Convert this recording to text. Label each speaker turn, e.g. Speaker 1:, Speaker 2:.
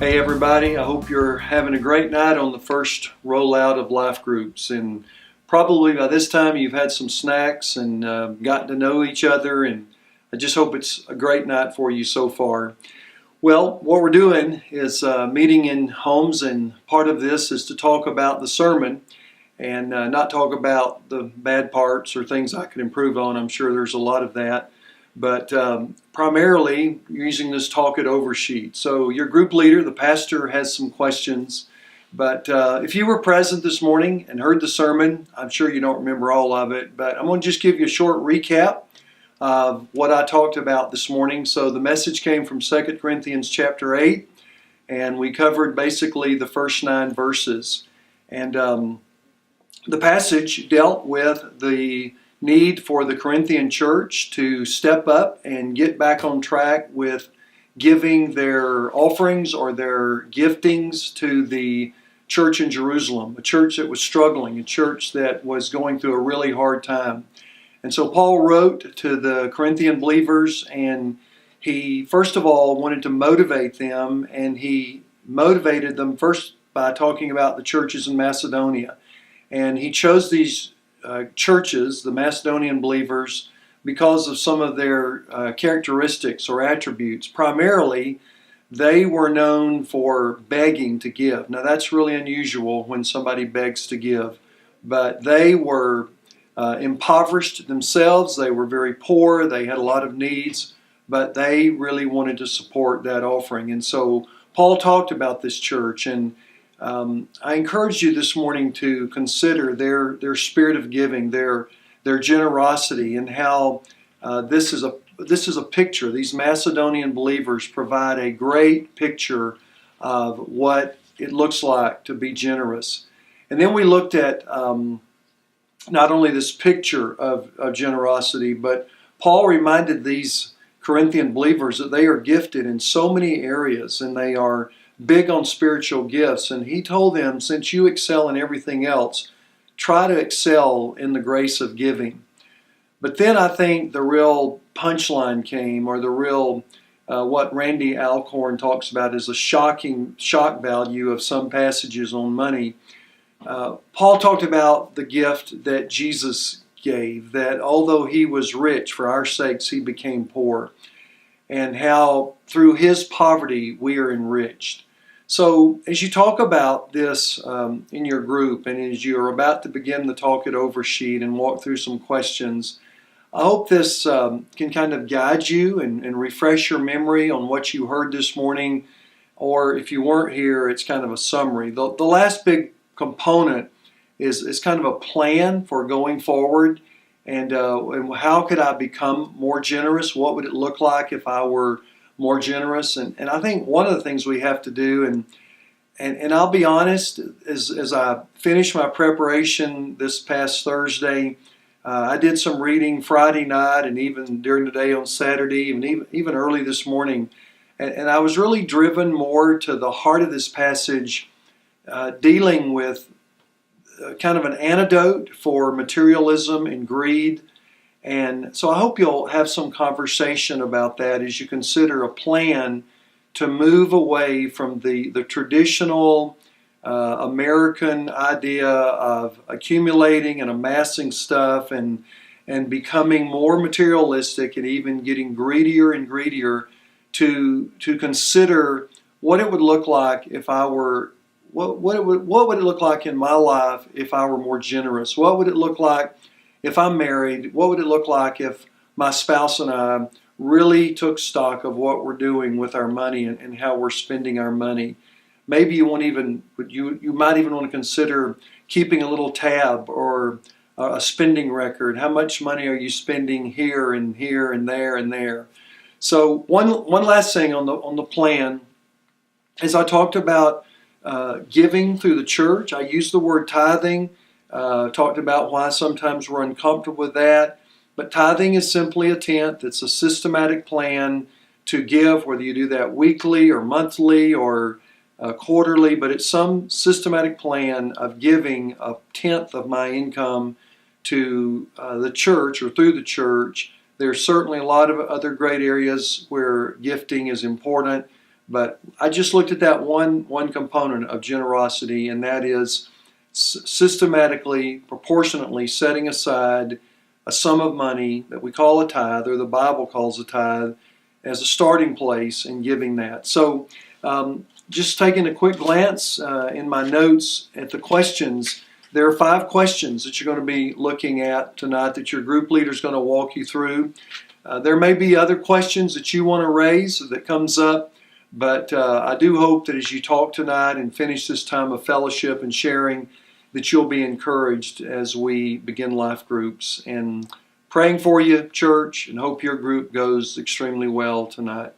Speaker 1: Hey everybody, I hope you're having a great night on the first rollout of life groups, and probably by this time you've had some snacks and gotten to know each other, and I just hope it's a great night for you so far. Well, what we're doing is meeting in homes, and part of this is to talk about the sermon and not talk about the bad parts or things I could improve on. I'm sure there's a lot of that. But primarily using this talk it over sheet. So your group leader, the pastor, has some questions. But if you were present this morning and heard the sermon, I'm sure you don't remember all of it, but I'm going to just give you a short recap of what I talked about this morning. So the message came from 2 Corinthians chapter 8, and we covered basically the first 9 verses. And the passage dealt with the need for the Corinthian church to step up and get back on track with giving their offerings or their giftings to the church in Jerusalem, a church that was struggling, a church that was going through a really hard time. And so Paul wrote to the Corinthian believers, and he first of all wanted to motivate them, and he motivated them first by talking about the churches in Macedonia. And he chose these churches, the Macedonian believers, because of some of their characteristics or attributes. Primarily, they were known for begging to give. Now that's really unusual when somebody begs to give, but they were impoverished themselves. They were very poor. They had a lot of needs, but they really wanted to support that offering. And so Paul talked about this church, and I encourage you this morning to consider their spirit of giving, their generosity, and how this is a picture. These Macedonian believers provide a great picture of what it looks like to be generous. And then we looked at not only this picture of generosity, but Paul reminded these Corinthian believers that they are gifted in so many areas, and they are big on spiritual gifts. And he told them, since you excel in everything else, try to excel in the grace of giving. But then I think the real punchline came, or the real, what Randy Alcorn talks about is a shock value of some passages on money. Paul talked about the gift that Jesus gave, that although he was rich, for our sakes he became poor, and how through his poverty we are enriched. So as you talk about this in your group, and as you're about to begin the talk it over sheet and walk through some questions, I hope this can kind of guide you and refresh your memory on what you heard this morning, or if you weren't here, it's kind of a summary. The last big component is kind of a plan for going forward, and how could I become more generous? What would it look like if I were more generous? And I think one of the things we have to do, and I'll be honest, as I finished my preparation this past Thursday, I did some reading Friday night and even during the day on Saturday, and even early this morning, and I was really driven more to the heart of this passage, dealing with kind of an antidote for materialism and greed. And so I hope you'll have some conversation about that as you consider a plan to move away from the traditional American idea of accumulating and amassing stuff and becoming more materialistic and even getting greedier and greedier, to consider what it would look like if I were what would it look like in my life if I were more generous? What would it look like if I'm married? What would it look like if my spouse and I really took stock of what we're doing with our money and how we're spending our money? Maybe you might even want to consider keeping a little tab or a spending record. How much money are you spending here and here and there and there? So one last thing on the plan, as I talked about giving through the church, I used the word tithing. Talked about why sometimes we're uncomfortable with that. But tithing is simply a tenth. It's a systematic plan to give, whether you do that weekly or monthly or quarterly, but it's some systematic plan of giving a tenth of my income to the church or through the church. There's certainly a lot of other great areas where gifting is important, But I just looked at that one component of generosity, and that is systematically, proportionately setting aside a sum of money that we call a tithe, or the Bible calls a tithe, as a starting place in giving that. So just taking a quick glance in my notes at the questions, there are 5 questions that you're going to be looking at tonight that your group leader is going to walk you through. There may be other questions that you want to raise that comes up, but I do hope that as you talk tonight and finish this time of fellowship and sharing, that you'll be encouraged as we begin life groups. And praying for you, church, and hope your group goes extremely well tonight.